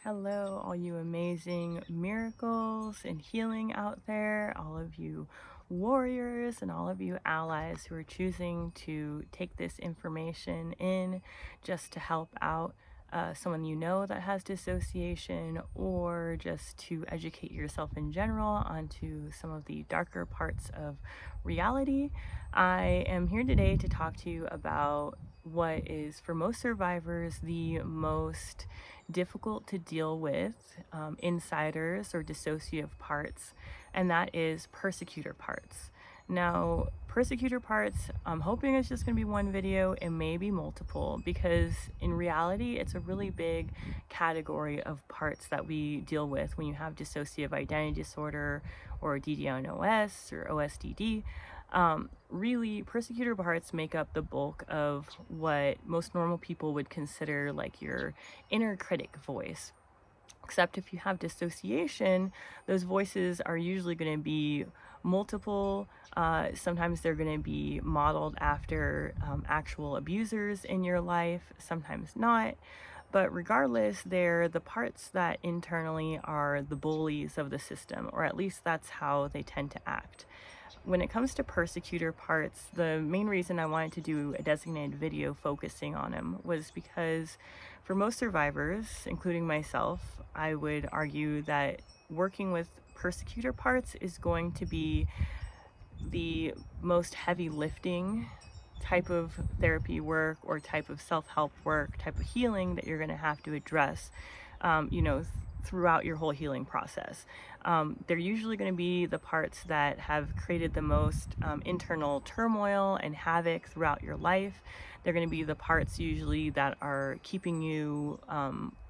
Hello, all you amazing miracles and healing out there, all of you warriors and all of you allies who are choosing to take this information in just to help out someone you know that has dissociation, or just to educate yourself in general onto some of the darker parts of reality. I am here today to talk to you about what is, for most survivors, the most difficult to deal with insiders or dissociative parts, and that is persecutor parts. Now, persecutor parts, I'm hoping it's just going to be one video and maybe multiple, because in reality, it's a really big category of parts that we deal with when you have dissociative identity disorder or DDNOS or OSDD. Really, persecutor parts make up the bulk of what most normal people would consider like your inner critic voice. Except if you have dissociation, those voices are usually going to be multiple. Sometimes they're going to be modeled after actual abusers in your life, sometimes not. But regardless, they're the parts that internally are the bullies of the system, or at least that's how they tend to act. When it comes to persecutor parts, the main reason I wanted to do a designated video focusing on them was because for most survivors, including myself, I would argue that working with persecutor parts is going to be the most heavy lifting type of therapy work or type of self-help work, type of healing that you're going to have to address, throughout your whole healing process. They're usually going to be the parts that have created the most internal turmoil and havoc throughout your life. They're going to be the parts usually that are keeping you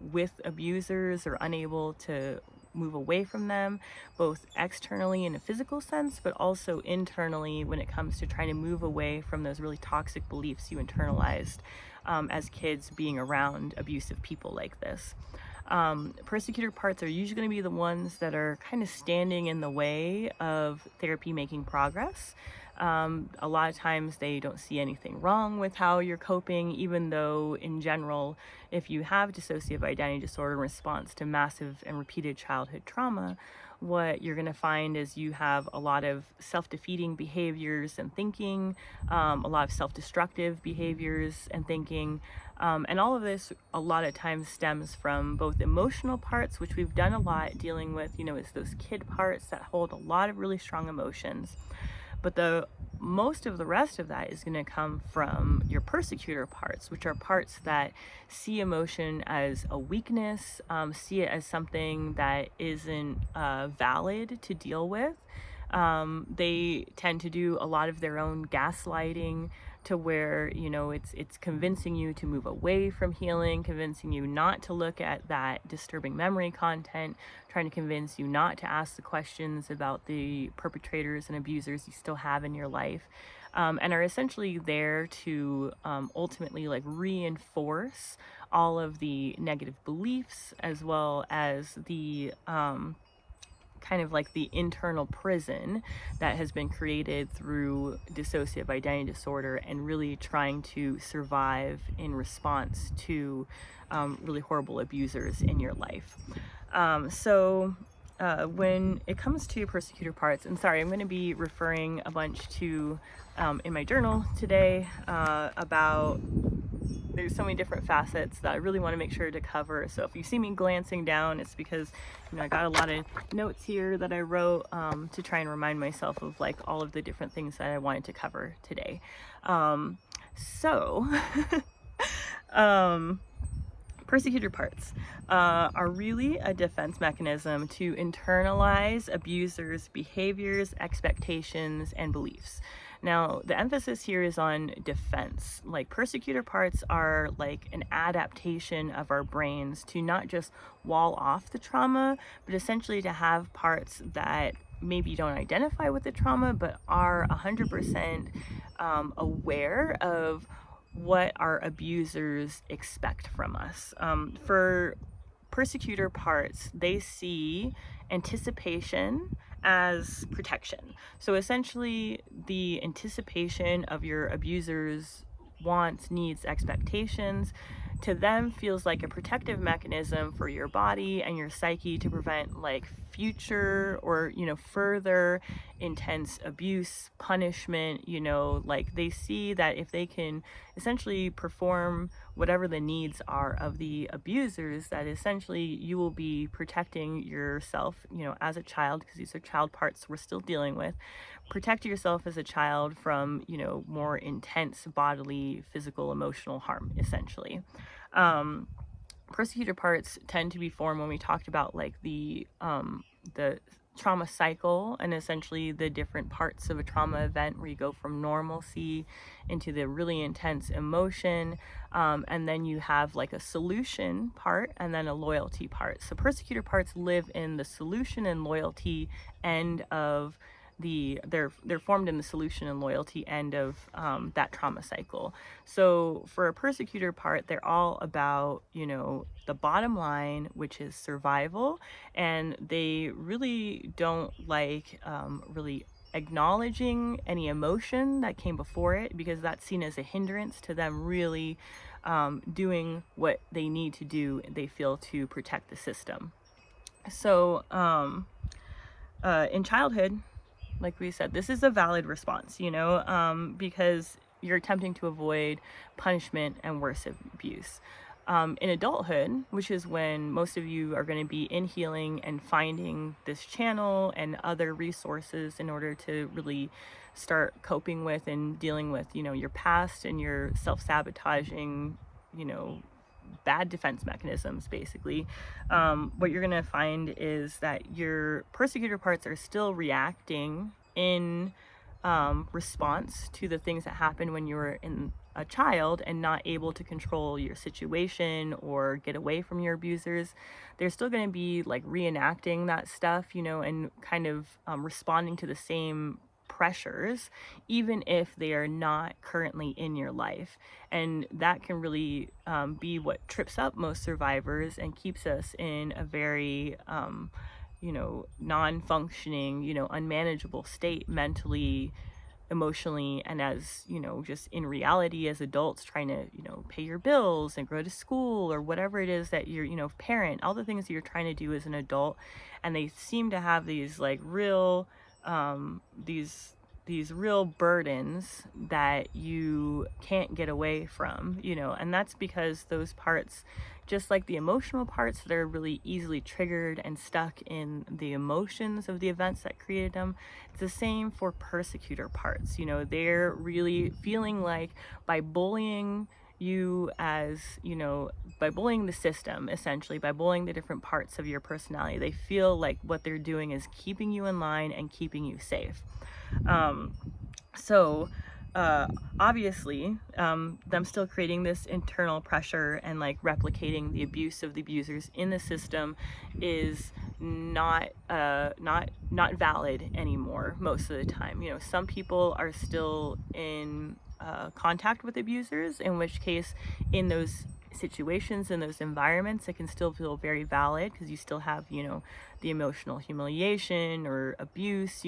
with abusers or unable to move away from them, both externally in a physical sense, but also internally when it comes to trying to move away from those really toxic beliefs you internalized as kids being around abusive people like this. Persecutor parts are usually going to be the ones that are kind of standing in the way of therapy making progress. A lot of times they don't see anything wrong with how you're coping, even though in general, if you have dissociative identity disorder in response to massive and repeated childhood trauma, what you're going to find is you have a lot of self-defeating behaviors and thinking, a lot of self-destructive behaviors and thinking, and all of this a lot of times stems from both emotional parts, which we've done a lot dealing with, is those kid parts that hold a lot of really strong emotions. But the most of the rest of that is going to come from your persecutor parts, which are parts that see emotion as a weakness, see it as something that isn't valid to deal with. They tend to do a lot of their own gaslighting, to where it's convincing you to move away from healing, convincing you not to look at that disturbing memory content, trying to convince you not to ask the questions about the perpetrators and abusers you still have in your life, and are essentially there to ultimately reinforce all of the negative beliefs, as well as the kind of like the internal prison that has been created through dissociative identity disorder, and really trying to survive in response to really horrible abusers in your life. When it comes to persecutor parts, and sorry, I'm going to be referring a bunch to in my journal today about, there's so many different facets that I really want to make sure to cover. So if you see me glancing down, it's because I got a lot of notes here that I wrote to try and remind myself of all of the different things that I wanted to cover today. Persecutor parts are really a defense mechanism to internalize abusers' behaviors, expectations, and beliefs. Now, the emphasis here is on defense. Persecutor parts are like an adaptation of our brains to not just wall off the trauma, but essentially to have parts that maybe don't identify with the trauma, but are 100% aware of what our abusers expect from us. For persecutor parts, they see anticipation as protection. So essentially, the anticipation of your abuser's wants, needs, expectations to them feels like a protective mechanism for your body and your psyche to prevent like future or, further intense abuse, punishment. Like they see that if they can essentially perform whatever the needs are of the abusers, that essentially you will be protecting yourself, as a child, because these are child parts we're still dealing with. Protect yourself as a child from, more intense bodily, physical, emotional harm, essentially. Persecutor parts tend to be formed when we talked about like the trauma cycle, and essentially the different parts of a trauma event where you go from normalcy into the really intense emotion, and then you have like a solution part and then a loyalty part. So persecutor parts live in the solution and loyalty end of they're formed in the solution and loyalty end of that trauma cycle. So for a persecutor part, they're all about, the bottom line, which is survival, and they really don't like really acknowledging any emotion that came before it, because that's seen as a hindrance to them really doing what they need to do, they feel, to protect the system. So in childhood, like we said, this is a valid response, because you're attempting to avoid punishment and worse abuse. In adulthood, which is when most of you are going to be in healing and finding this channel and other resources in order to really start coping with and dealing with, your past and your self-sabotaging, bad defense mechanisms, basically. What you're going to find is that your persecutor parts are still reacting in response to the things that happened when you were in a child and not able to control your situation or get away from your abusers. They're still going to be like reenacting that stuff, and kind of responding to the same pressures, even if they are not currently in your life. And that can really be what trips up most survivors and keeps us in a very non-functioning, unmanageable state mentally, emotionally, and as just in reality as adults trying to pay your bills and go to school or whatever it is that you're parent, all the things that you're trying to do as an adult. And they seem to have these like real these real burdens that you can't get away from, and that's because those parts, just like the emotional parts that are really easily triggered and stuck in the emotions of the events that created them, it's the same for persecutor parts. They're really feeling like by bullying you as, by bullying the system, essentially, by bullying the different parts of your personality, they feel like what they're doing is keeping you in line and keeping you safe. Obviously, them still creating this internal pressure and like replicating the abuse of the abusers in the system is not valid anymore most of the time. Some people are still in contact with abusers, in which case in those situations, in those environments, it can still feel very valid because you still have the emotional humiliation or abuse,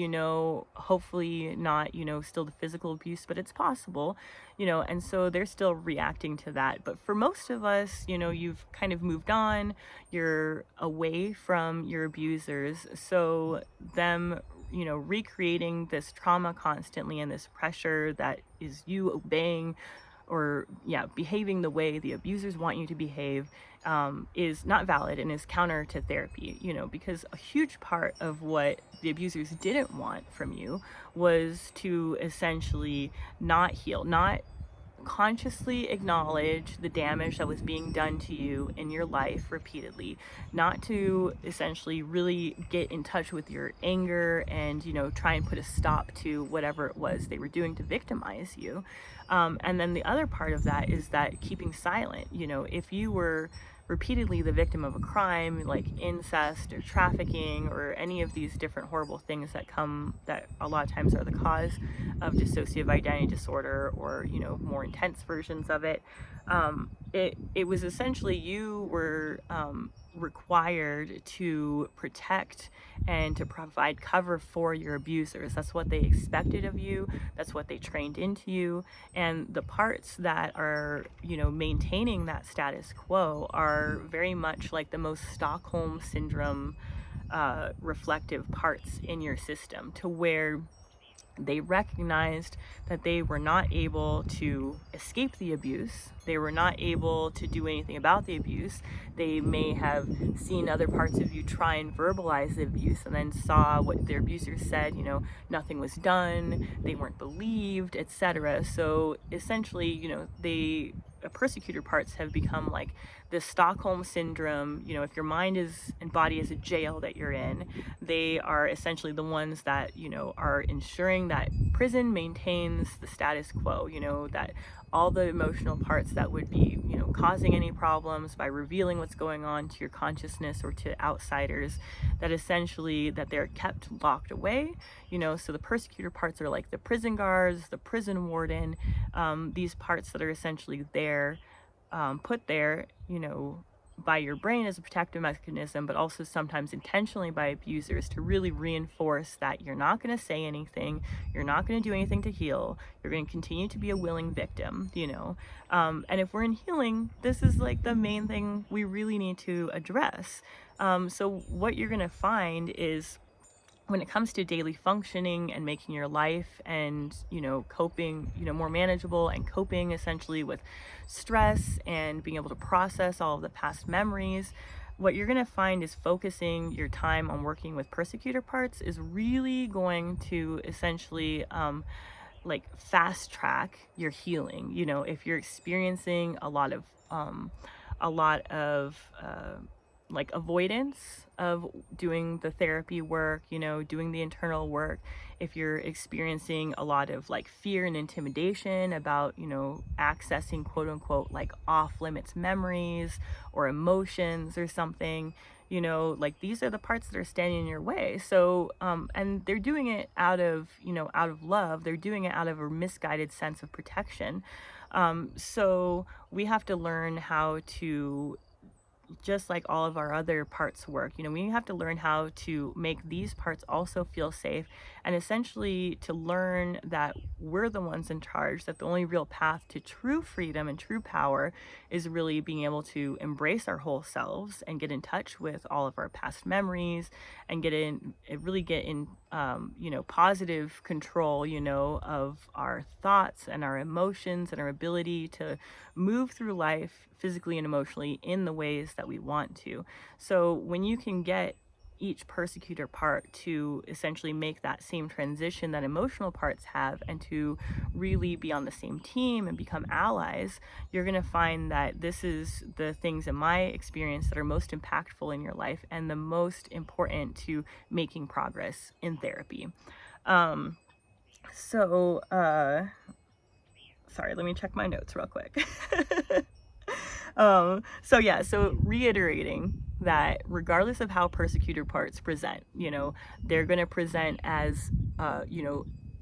hopefully not still the physical abuse, but it's possible, and so they're still reacting to that. But for most of us, you've kind of moved on, you're away from your abusers, so them recreating this trauma constantly and this pressure that is you obeying or behaving the way the abusers want you to behave is not valid and is counter to therapy, because a huge part of what the abusers didn't want from you was to essentially not heal, not consciously acknowledge the damage that was being done to you in your life repeatedly, not to essentially really get in touch with your anger and try and put a stop to whatever it was they were doing to victimize you. And then the other part of that is that keeping silent. If you were repeatedly the victim of a crime like incest or trafficking or any of these different horrible things that a lot of times are the cause of dissociative identity disorder, or more intense versions of it, it was essentially you were required to protect and to provide cover for your abusers. That's what they expected of you. That's what they trained into you. And the parts that are, maintaining that status quo are very much like the most Stockholm syndrome reflective parts in your system, to where they recognized that they were not able to escape the abuse. They were not able to do anything about the abuse. They may have seen other parts of you try and verbalize the abuse, and then saw what their abusers said, nothing was done, they weren't believed, etc. So essentially, they persecutor parts have become like the Stockholm syndrome. If your mind is and body is a jail that you're in, they are essentially the ones that, are ensuring that prison maintains the status quo, that all the emotional parts that would be, causing any problems by revealing what's going on to your consciousness or to outsiders, that essentially that they're kept locked away, so the persecutor parts are like the prison guards, the prison warden, these parts that are essentially there, put there, by your brain as a protective mechanism, but also sometimes intentionally by abusers, to really reinforce that you're not going to say anything, you're not going to do anything to heal, you're going to continue to be a willing victim, and if we're in healing, this is like the main thing we really need to address. So what you're going to find is, when it comes to daily functioning and making your life and, coping, more manageable, and coping essentially with stress and being able to process all of the past memories, what you're going to find is focusing your time on working with persecutor parts is really going to essentially like fast track your healing. If you're experiencing a lot of like avoidance of doing the therapy work, doing the internal work, if you're experiencing a lot of like fear and intimidation about, accessing quote unquote like off limits memories or emotions or something, like these are the parts that are standing in your way. So and they're doing it out of love. They're doing it out of a misguided sense of protection. So we have to learn how to, just like all of our other parts work, we have to learn how to make these parts also feel safe, and essentially to learn that we're the ones in charge, that the only real path to true freedom and true power is really being able to embrace our whole selves and get in touch with all of our past memories, and really get in positive control, of our thoughts and our emotions and our ability to move through life physically and emotionally in the ways that we want to. So when you can get each persecutor part to essentially make that same transition that emotional parts have, and to really be on the same team and become allies, you're going to find that this is the things in my experience that are most impactful in your life and the most important to making progress in therapy. Sorry, let me check my notes real quick. So reiterating that regardless of how persecutor parts present, they're going to present as,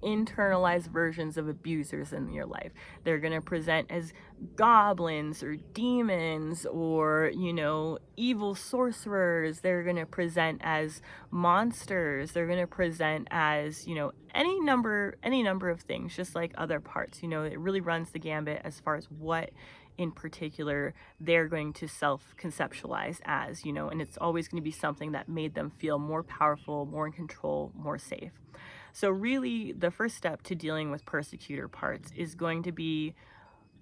internalized versions of abusers in your life. They're going to present as goblins or demons or, evil sorcerers. They're going to present as monsters. They're going to present as, any number of things, just like other parts. It really runs the gambit as far as what in particular they're going to self-conceptualize as, and it's always going to be something that made them feel more powerful, more in control, more safe. So really, the first step to dealing with persecutor parts is going to be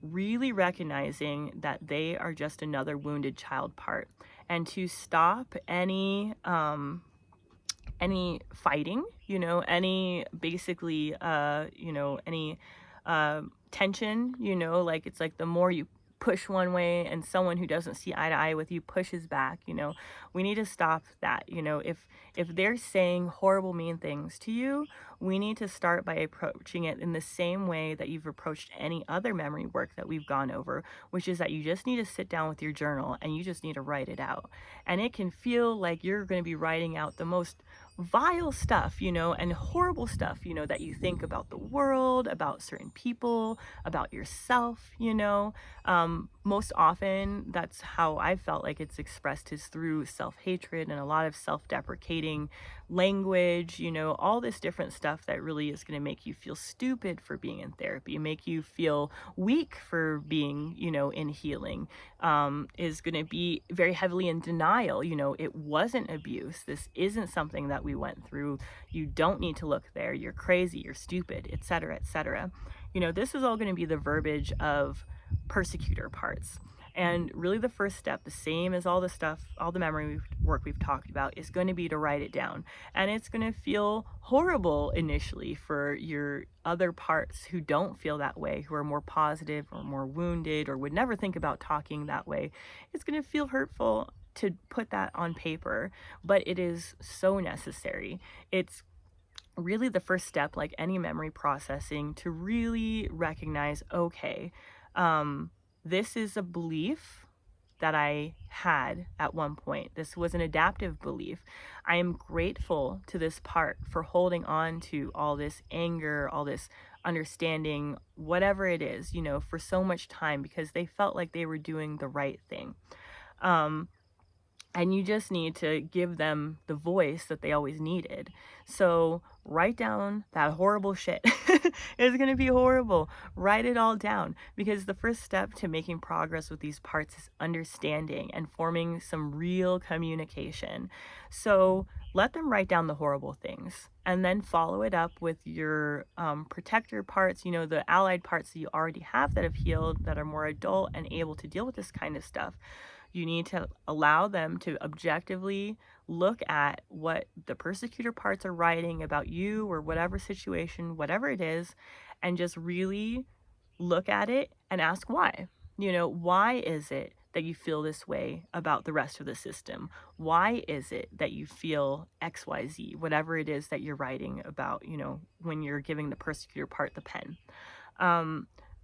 really recognizing that they are just another wounded child part, and to stop any fighting, any basically, any tension, like it's like the more you push one way and someone who doesn't see eye to eye with you pushes back, we need to stop that. If they're saying horrible, mean things to you, we need to start by approaching it in the same way that you've approached any other memory work that we've gone over, which is that you just need to sit down with your journal and you just need to write it out. And it can feel like you're going to be writing out the most vile stuff, and horrible stuff, that you think about the world, about certain people, about yourself, most often that's how I felt like it's expressed, is through self-hatred and a lot of self-deprecating language, all this different stuff that really is going to make you feel stupid for being in therapy, make you feel weak for being, in healing, is going to be very heavily in denial. It wasn't abuse. This isn't something that we went through. You don't need to look there. You're crazy. You're stupid, etc., etc. This is all going to be the verbiage of persecutor parts. And really the first step, the same as all the stuff, all the memory work we've talked about, is going to be to write it down. And it's going to feel horrible initially for your other parts who don't feel that way, who are more positive or more wounded or would never think about talking that way. It's going to feel hurtful to put that on paper, but it is so necessary. It's really the first step, like any memory processing, to really recognize, okay, this is a belief that I had at one point. This was an adaptive belief. I am grateful to this part for holding on to all this anger, all this understanding, whatever it is, for so much time, because they felt like they were doing the right thing. And you just need to give them the voice that they always needed. So write down that horrible shit. It's going to be horrible. Write it all down, because the first step to making progress with these parts is understanding and forming some real communication. So let them write down the horrible things and then follow it up with your protector parts, the allied parts that you already have that have healed, that are more adult and able to deal with this kind of stuff. You need to allow them to objectively look at what the persecutor parts are writing about you or whatever situation, whatever it is, and just really look at it and ask why. Why is it that you feel this way about the rest of the system? Why is it that you feel XYZ, whatever it is that you're writing about, when you're giving the persecutor part the pen?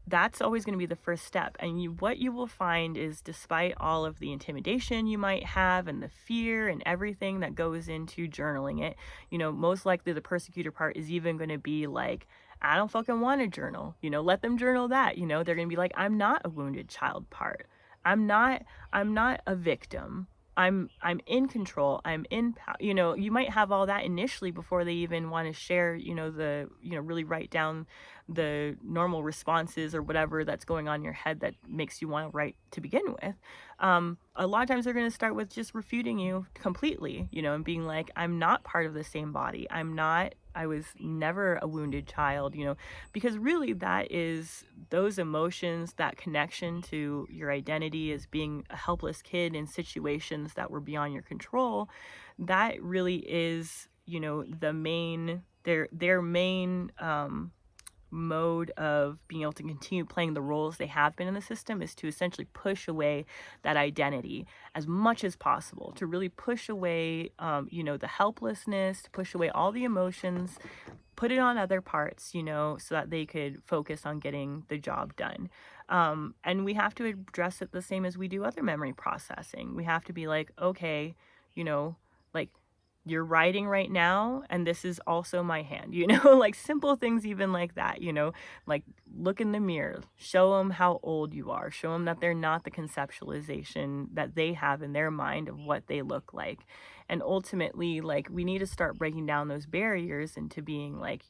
That's always going to be the first step. And what you will find is, despite all of the intimidation you might have and the fear and everything that goes into journaling it, most likely the persecutor part is even going to be like, I don't fucking want to journal, let them journal that. They're going to be like, I'm not a wounded child part. I'm not a victim. I'm in control. I'm in power. You might have all that initially before they even want to share, really write down the normal responses or whatever that's going on in your head that makes you want to write to begin with. A lot of times they're going to start with just refuting you completely, and being like, I'm not part of the same body. I was never a wounded child, because really that is those emotions, that connection to your identity as being a helpless kid in situations that were beyond your control. That really is, the main, their main, mode of being able to continue playing the roles they have been in the system, is to essentially push away that identity as much as possible, to really push away, the helplessness, to push away all the emotions, put it on other parts, so that they could focus on getting the job done. And we have to address it the same as we do other memory processing. We have to be like, okay, like, you're writing right now, and this is also my hand, like simple things even like that, like look in the mirror, show them how old you are, show them that they're not the conceptualization that they have in their mind of what they look like. And ultimately, like, we need to start breaking down those barriers into being like,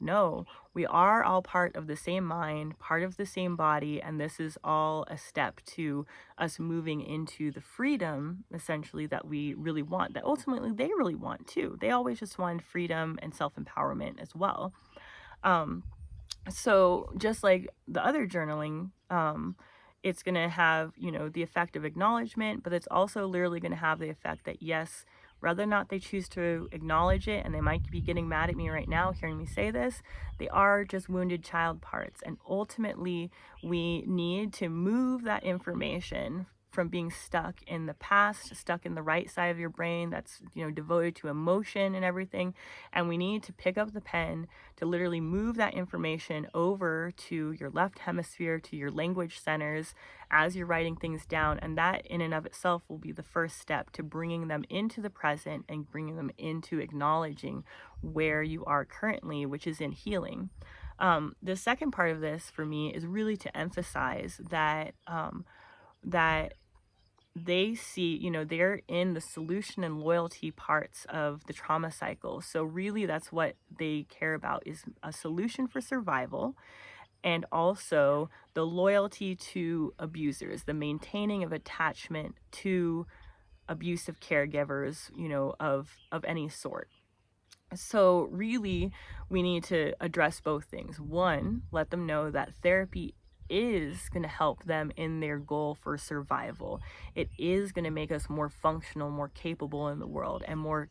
no, we are all part of the same mind, part of the same body, and this is all a step to us moving into the freedom, essentially, that we really want, that ultimately they really want too. They always just want freedom and self-empowerment as well. So just like the other journaling, it's going to have, the effect of acknowledgement, but it's also literally going to have the effect that, yes, whether or not they choose to acknowledge it, and they might be getting mad at me right now hearing me say this, they are just wounded child parts. And ultimately, we need to move that information from being stuck in the past, stuck in the right side of your brain that's, devoted to emotion and everything. And we need to pick up the pen to literally move that information over to your left hemisphere, to your language centers as you're writing things down. And that in and of itself will be the first step to bringing them into the present and bringing them into acknowledging where you are currently, which is in healing. The second part of this for me is really to emphasize that that they see, they're in the solution and loyalty parts of the trauma cycle. So really that's what they care about, is a solution for survival, and also the loyalty to abusers, the maintaining of attachment to abusive caregivers, of any sort. So really, we need to address both things. One, let them know that therapy is going to help them in their goal for survival. It is going to make us more functional, more capable in the world, and more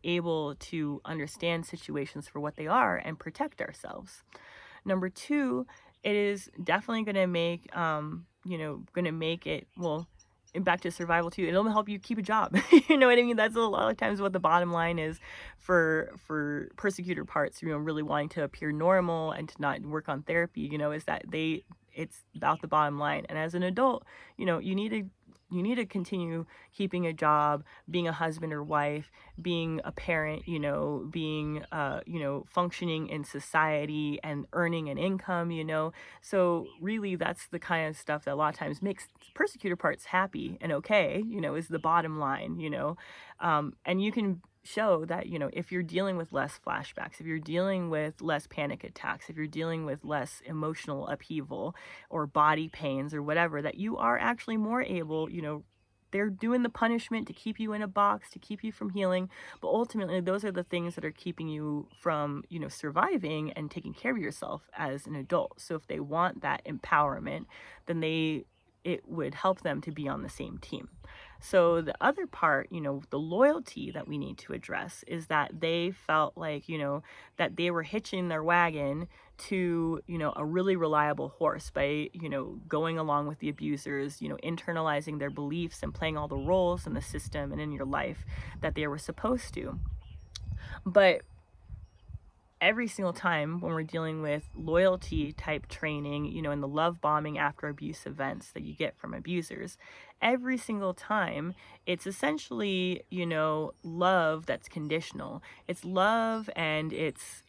able to understand situations for what they are and protect ourselves. Number two, it is definitely going to make, going to make it, well, and back to survival too. It'll help you keep a job. You know what I mean? That's a lot of times what the bottom line is for persecutor parts, really wanting to appear normal and to not work on therapy, is that it's about the bottom line. And as an adult, you need to continue keeping a job, being a husband or wife, being a parent, being, functioning in society and earning an income, So really that's the kind of stuff that a lot of times makes persecutor parts happy and okay, is the bottom line, and you can show that, if you're dealing with less flashbacks, if you're dealing with less panic attacks, if you're dealing with less emotional upheaval or body pains or whatever, that you are actually more able, they're doing the punishment to keep you in a box, to keep you from healing, but ultimately those are the things that are keeping you from, surviving and taking care of yourself as an adult. So if they want that empowerment, then it would help them to be on the same team. So the other part, the loyalty that we need to address is that they felt like, that they were hitching their wagon to, a really reliable horse by, going along with the abusers, internalizing their beliefs and playing all the roles in the system and in your life that they were supposed to. But every single time when we're dealing with loyalty type training, and the love bombing after abuse events that you get from abusers, every single time it's essentially, love that's conditional. It's love and it's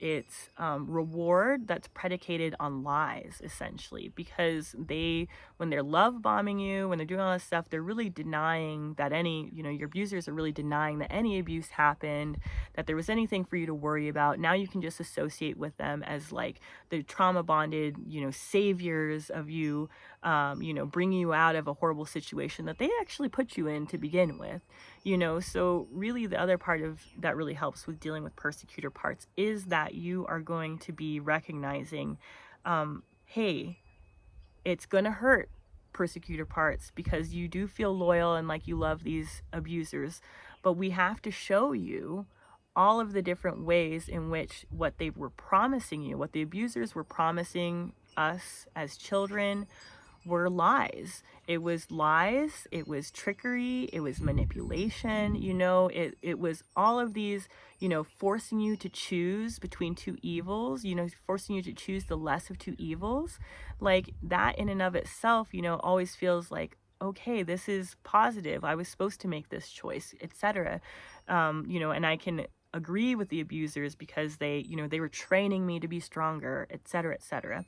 reward that's predicated on lies, essentially, because when they're love bombing you, when they're doing all this stuff, they're really denying that your abusers are really denying that any abuse happened, that there was anything for you to worry about. Now you can just associate with them as like the trauma bonded, saviors of you, bringing you out of a horrible situation that they actually put you in to begin with, So really the other part of that really helps with dealing with persecutor parts is that you are going to be recognizing, hey, it's going to hurt, persecutor parts, because you do feel loyal and like you love these abusers, but we have to show you all of the different ways in which what they were promising you, what the abusers were promising us as children, were lies. It was lies, it was trickery, it was manipulation, it was all of these, forcing you to choose between two evils, forcing you to choose the less of two evils. Like that in and of itself, always feels like, okay, this is positive. I was supposed to make this choice, etc. And I can agree with the abusers because they were training me to be stronger, etc., etc.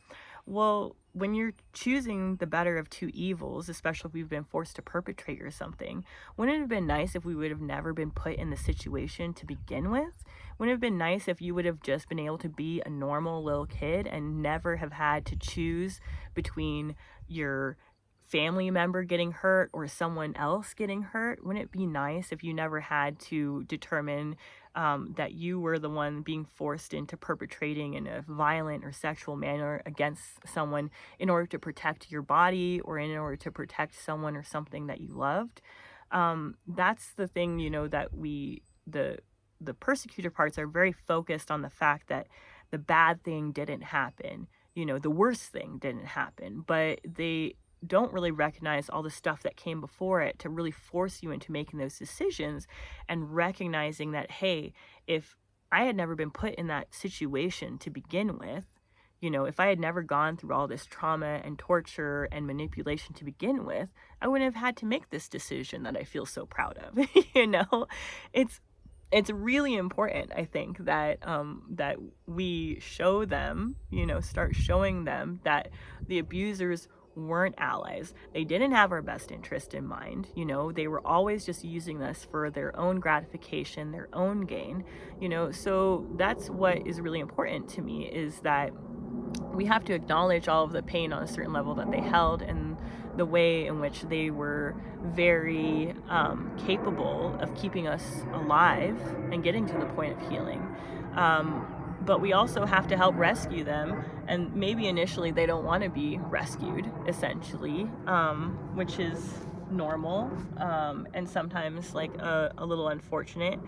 Well, when you're choosing the better of two evils, especially if we've been forced to perpetrate or something, wouldn't it have been nice if we would have never been put in the situation to begin with? Wouldn't it have been nice if you would have just been able to be a normal little kid and never have had to choose between your family member getting hurt or someone else getting hurt? Wouldn't it be nice if you never had to determine that you were the one being forced into perpetrating in a violent or sexual manner against someone in order to protect your body or in order to protect someone or something that you loved? That's the thing, that the persecutor parts are very focused on the fact that the bad thing didn't happen, the worst thing didn't happen, but they don't really recognize all the stuff that came before it to really force you into making those decisions and recognizing that, hey, if I had never been put in that situation to begin with, if I had never gone through all this trauma and torture and manipulation to begin with, I wouldn't have had to make this decision that I feel so proud of. It's it's really important, I think, that that we show them, start showing them that the abusers weren't allies. They didn't have our best interest in mind. They were always just using us for their own gratification, their own gain. So that's what is really important to me, is that we have to acknowledge all of the pain on a certain level that they held, and the way in which they were very capable of keeping us alive and getting to the point of healing. But we also have to help rescue them, and maybe initially they don't want to be rescued, essentially, which is normal, and sometimes like a little unfortunate.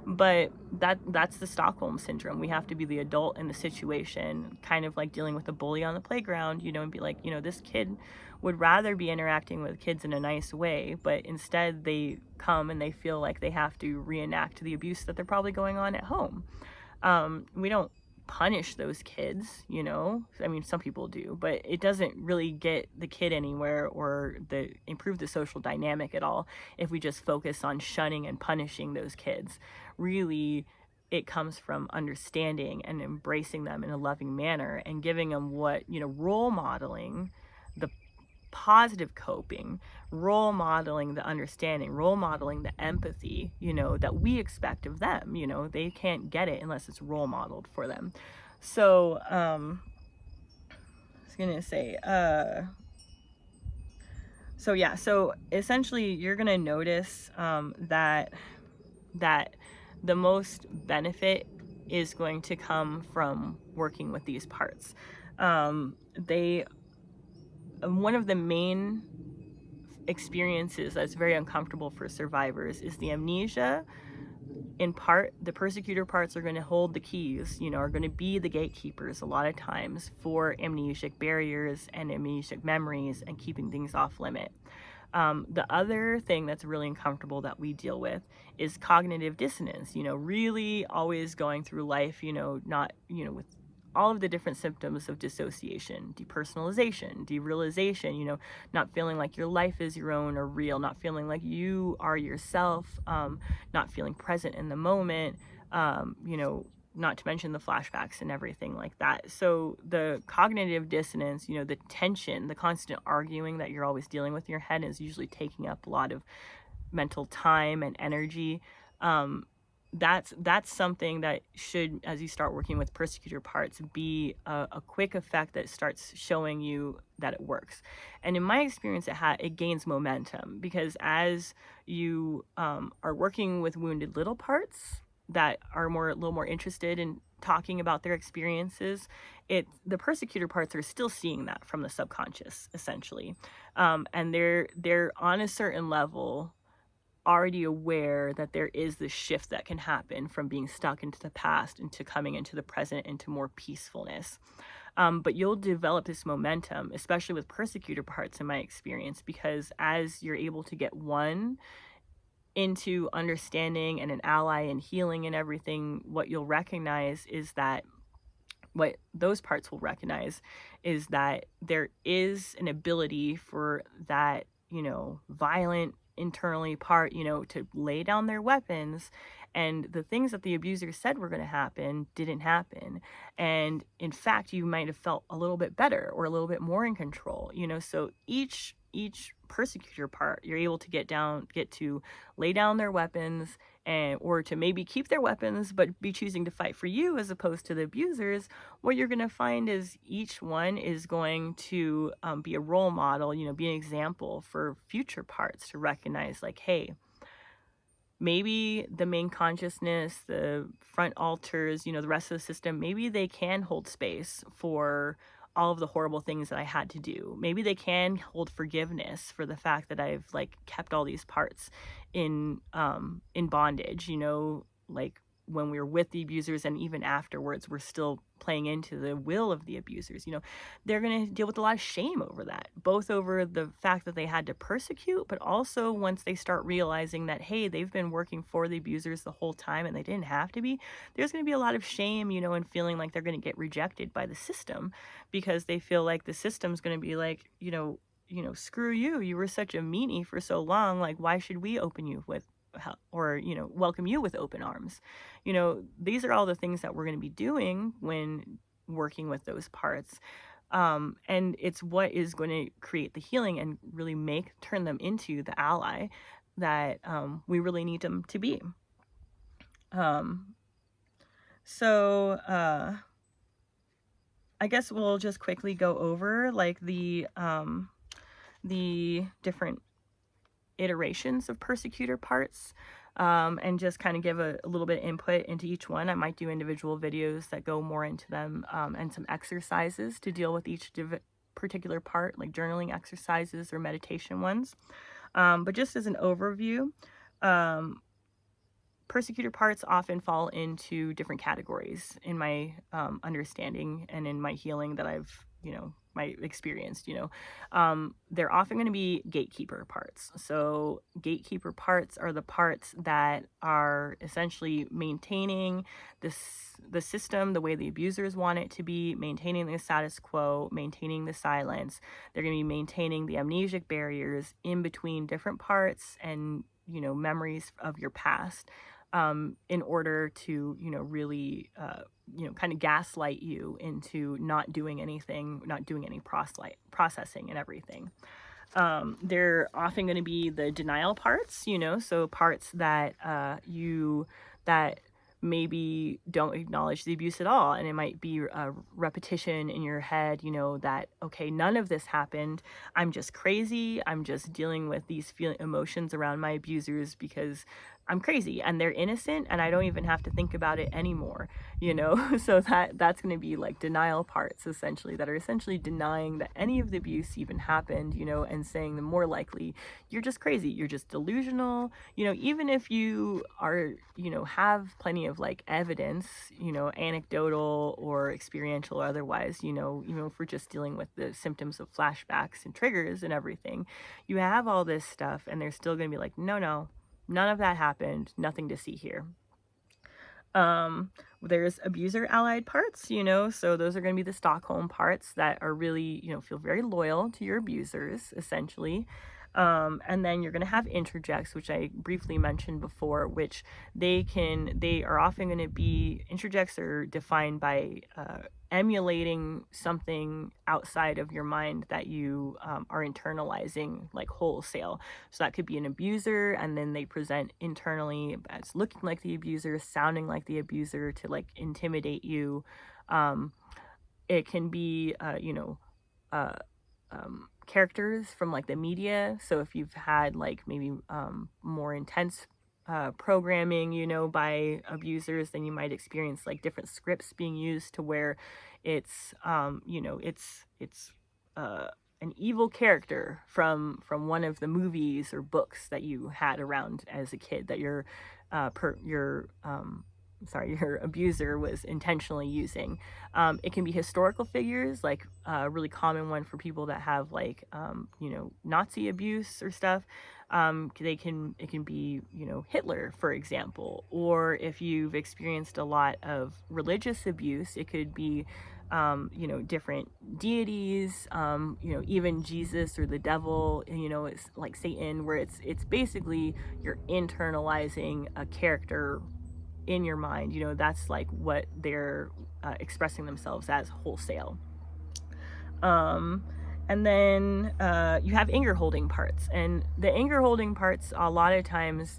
But that's the Stockholm syndrome. We have to be the adult in the situation, kind of like dealing with a bully on the playground, and be like, this kid would rather be interacting with kids in a nice way, but instead they come and they feel like they have to reenact the abuse that they're probably going on at home. We don't punish those kids, I mean, some people do, but it doesn't really get the kid anywhere or improve the social dynamic at all if we just focus on shunning and punishing those kids. Really, it comes from understanding and embracing them in a loving manner and giving them what, role modeling the positive coping, role modeling the understanding, role modeling the empathy, that we expect of them. They can't get it unless it's role modeled for them. So, I was gonna say, so essentially you're gonna notice that the most benefit is going to come from working with these parts. One of the main experiences that's very uncomfortable for survivors is the amnesia. In part, the persecutor parts are going to hold the keys, are going to be the gatekeepers a lot of times for amnesic barriers and amnesic memories and keeping things off limit. The other thing that's really uncomfortable that we deal with is cognitive dissonance, really always going through life, not, with all of the different symptoms of dissociation, depersonalization, derealization, not feeling like your life is your own or real, not feeling like you are yourself, not feeling present in the moment, not to mention the flashbacks and everything like that. So the cognitive dissonance, the tension, the constant arguing that you're always dealing with in your head is usually taking up a lot of mental time and energy. That's something that should, as you start working with persecutor parts, be a quick effect that starts showing you that it works. And in my experience, it gains momentum, because as you are working with wounded little parts that are a little more interested in talking about their experiences, the persecutor parts are still seeing that from the subconscious, essentially, and they're on a certain level already aware that there is this shift that can happen from being stuck into the past into coming into the present, into more peacefulness. But you'll develop this momentum, especially with persecutor parts in my experience, because as you're able to get one into understanding and an ally and healing and everything, what you'll recognize is that what those parts will recognize is that there is an ability for that, violent internally part, to lay down their weapons, and the things that the abuser said were going to happen didn't happen. And in fact, you might have felt a little bit better or a little bit more in control, so each persecutor part, you're able to get to lay down their weapons, or to maybe keep their weapons but be choosing to fight for you as opposed to the abusers. What you're going to find is each one is going to be a role model, be an example for future parts to recognize, like, hey, maybe the main consciousness, the front alters, the rest of the system, maybe they can hold space for all of the horrible things that I had to do. Maybe they can hold forgiveness for the fact that I've kept all these parts in bondage, like when we were with the abusers, and even afterwards we're still playing into the will of the abusers. They're going to deal with a lot of shame over that, both over the fact that they had to persecute, but also once they start realizing that, hey, they've been working for the abusers the whole time and they didn't have to be, there's going to be a lot of shame, and feeling like they're going to get rejected by the system, because they feel like the system's going to be like, screw you, you were such a meanie for so long, like, why should we open you with welcome you with open arms. These are all the things that we're going to be doing when working with those parts. And it's what is going to create the healing and really turn them into the ally that we really need them to be. So I guess we'll just quickly go over like the different iterations of persecutor parts, and just kind of give a little bit of input into each one. I might do individual videos that go more into them, and some exercises to deal with each particular part, like journaling exercises or meditation ones. But just as an overview, persecutor parts often fall into different categories in my understanding and in my healing that I've my experienced. They're often going to be gatekeeper parts. So gatekeeper parts are the parts that are essentially maintaining the system the way the abusers want it to be, maintaining the status quo, maintaining the silence. They're going to be maintaining the amnesic barriers in between different parts and memories of your past, in order to really kind of gaslight you into not doing anything, not doing any processing and everything. They're often going to be the denial parts, so parts that that maybe don't acknowledge the abuse at all, and it might be a repetition in your head, that okay, none of this happened, I'm just crazy, I'm just dealing with these emotions around my abusers because I'm crazy and they're innocent and I don't even have to think about it anymore, so that's going to be like denial parts, essentially, that are essentially denying that any of the abuse even happened, and saying the more likely, you're just crazy, you're just delusional, even if you are, have plenty of like evidence, anecdotal or experiential or otherwise, if we're just dealing with the symptoms of flashbacks and triggers and everything, you have all this stuff and they're still going to be like, no, none of that happened, nothing to see here. There's abuser allied parts, so those are going to be the Stockholm parts that are really, feel very loyal to your abusers, essentially. And then you're going to have introjects, which I briefly mentioned before, which they are often going to be, introjects are defined by emulating something outside of your mind that you are internalizing, like wholesale. So that could be an abuser, and then they present internally as looking like the abuser, sounding like the abuser to like intimidate you. It can be characters from like the media. So if you've had like maybe more intense programming, by abusers, then you might experience like different scripts being used to where it's it's an evil character from one of the movies or books that you had around as a kid that your abuser was intentionally using. It can be historical figures, like a really common one for people that have like Nazi abuse or stuff. It can be Hitler, for example, or if you've experienced a lot of religious abuse, it could be different deities, even Jesus or the devil, it's like Satan, where it's basically you're internalizing a character in your mind. That's like what they're expressing themselves as wholesale. And then you have anger holding parts, and the anger holding parts, a lot of times,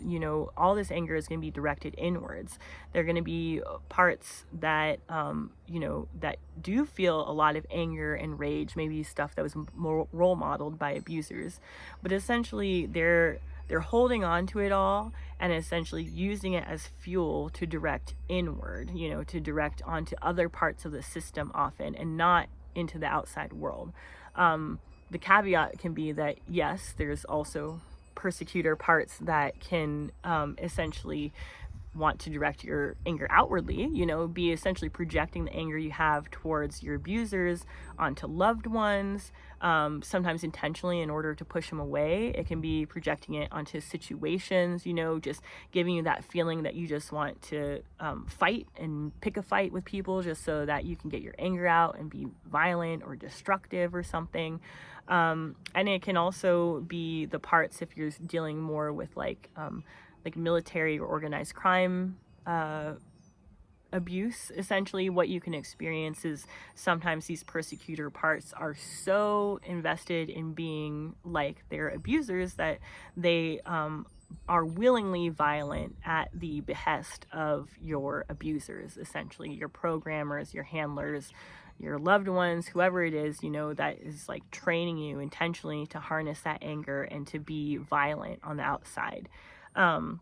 all this anger is going to be directed inwards. They're going to be parts that that do feel a lot of anger and rage, maybe stuff that was more role modeled by abusers, but essentially they're holding on to it all and essentially using it as fuel to direct inward, to direct onto other parts of the system often, and not into the outside world. The caveat can be that, yes, there's also persecutor parts that can essentially want to direct your anger outwardly, be essentially projecting the anger you have towards your abusers onto loved ones, sometimes intentionally in order to push them away. It can be projecting it onto situations, just giving you that feeling that you just want to fight and pick a fight with people just so that you can get your anger out and be violent or destructive or something. And it can also be the parts, if you're dealing more with like like military or organized crime abuse. Essentially, what you can experience is sometimes these persecutor parts are so invested in being like their abusers that they are willingly violent at the behest of your abusers, essentially your programmers, your handlers, your loved ones, whoever it is, that is like training you intentionally to harness that anger and to be violent on the outside. And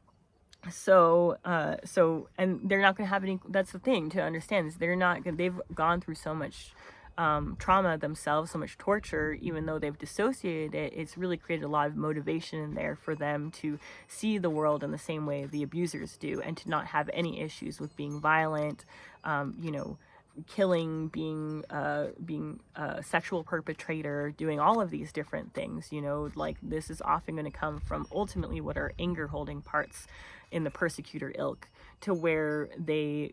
they're not going to have any, that's the thing to understand, is they've gone through so much trauma themselves, so much torture. Even though they've dissociated it, it's really created a lot of motivation in there for them to see the world in the same way the abusers do, and to not have any issues with being violent, killing, being a sexual perpetrator, doing all of these different things. Like, this is often going to come from ultimately what are anger holding parts in the persecutor ilk, to where they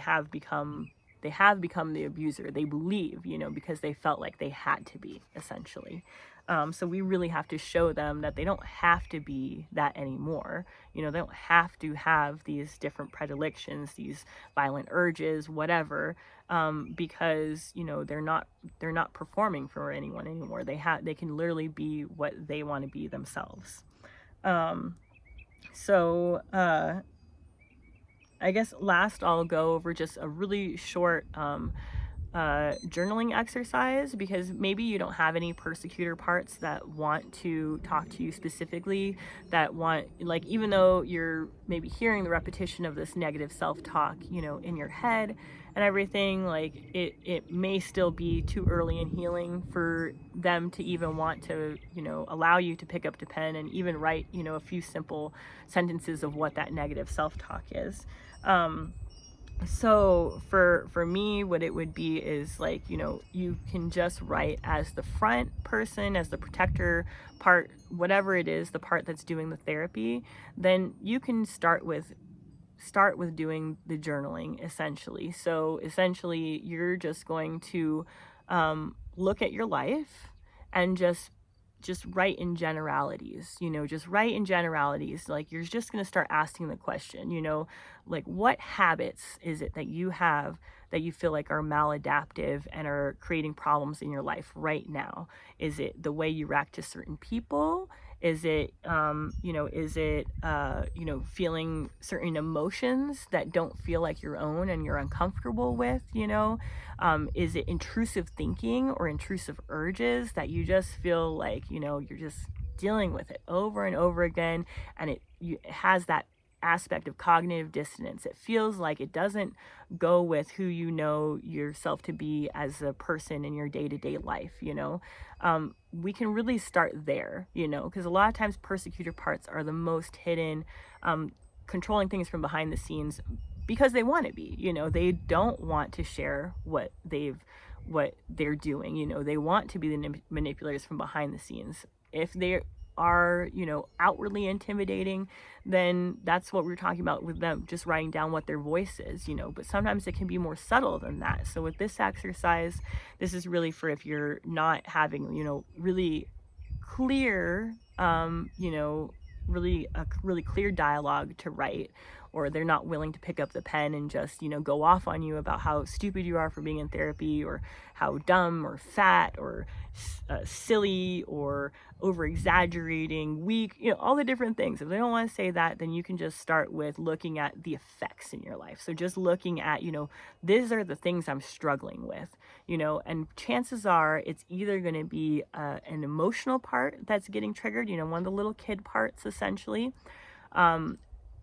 have become the abuser, they believe, because they felt like they had to be, essentially. So we really have to show them that they don't have to be that anymore. They don't have to have these different predilections, these violent urges, whatever, because they're not performing for anyone anymore. They can literally be what they want to be themselves. I guess last I'll go over just a really short journaling exercise, because maybe you don't have any persecutor parts that want to talk to you specifically, that want, like, even though you're maybe hearing the repetition of this negative self-talk, in your head and everything, like, it may still be too early in healing for them to even want to, allow you to pick up the pen and even write, a few simple sentences of what that negative self-talk is. So for me, what it would be is, like, you can just write as the front person, as the protector part, whatever it is, the part that's doing the therapy. Then you can start with doing the journaling, essentially. So essentially, you're just going to look at your life and just write in generalities, just write in generalities. Like, you're just going to start asking the question, like, what habits is it that you have that you feel like are maladaptive and are creating problems in your life right now? Is it the way you react to certain people? Is it, feeling certain emotions that don't feel like your own and you're uncomfortable with, is it intrusive thinking or intrusive urges that you just feel like, you're just dealing with it over and over again, and it has that aspect of cognitive dissonance. It feels like it doesn't go with who you know yourself to be as a person in your day-to-day life. We can really start there, because a lot of times persecutor parts are the most hidden, controlling things from behind the scenes, because they want to be, they don't want to share what they're doing. They want to be the manipulators from behind the scenes. If they are, outwardly intimidating, then that's what we're talking about with them, just writing down what their voice is, but sometimes it can be more subtle than that. So with this exercise, this is really for if you're not having, really clear, really clear dialogue to write, or they're not willing to pick up the pen and just, go off on you about how stupid you are for being in therapy, or how dumb or fat or silly or over exaggerating, weak, all the different things. If they don't want to say that, then you can just start with looking at the effects in your life. So just looking at, these are the things I'm struggling with, and chances are it's either going to be an emotional part that's getting triggered, one of the little kid parts, essentially,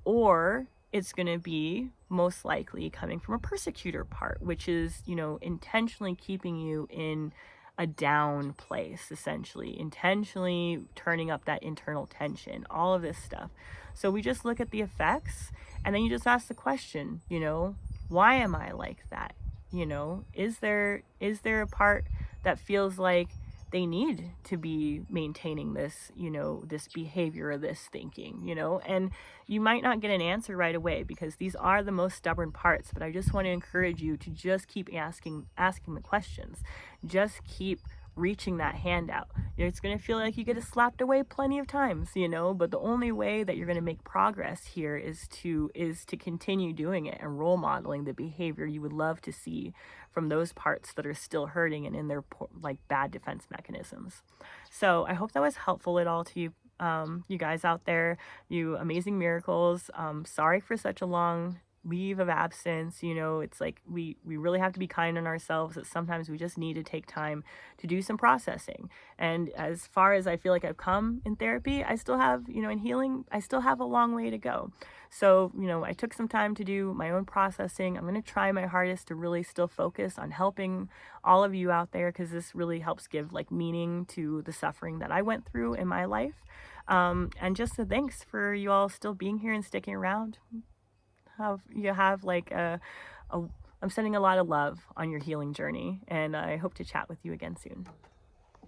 or it's going to be most likely coming from a persecutor part, which is, intentionally keeping you in a down place, essentially, intentionally turning up that internal tension, all of this stuff. So we just look at the effects, and then you just ask the question, why am I like that? Is there a part that feels like they need to be maintaining this, this behavior or this thinking, and you might not get an answer right away, because these are the most stubborn parts. But I just want to encourage you to just keep asking the questions. Just keep reaching that hand out. It's going to feel like you get slapped away plenty of times, but the only way that you're going to make progress here is to continue doing it and role modeling the behavior you would love to see from those parts that are still hurting and in their like bad defense mechanisms. So I hope that was helpful at all to you, you guys out there, you amazing miracles. Sorry for such a long leave of absence. It's like we really have to be kind on ourselves, that sometimes we just need to take time to do some processing. And as far as I feel like I've come in therapy, I still have, in healing, I still have a long way to go. So, I took some time to do my own processing. I'm going to try my hardest to really still focus on helping all of you out there, because this really helps give like meaning to the suffering that I went through in my life. And just a thanks for you all still being here and sticking around. You have like I'm sending a lot of love on your healing journey, and I hope to chat with you again soon.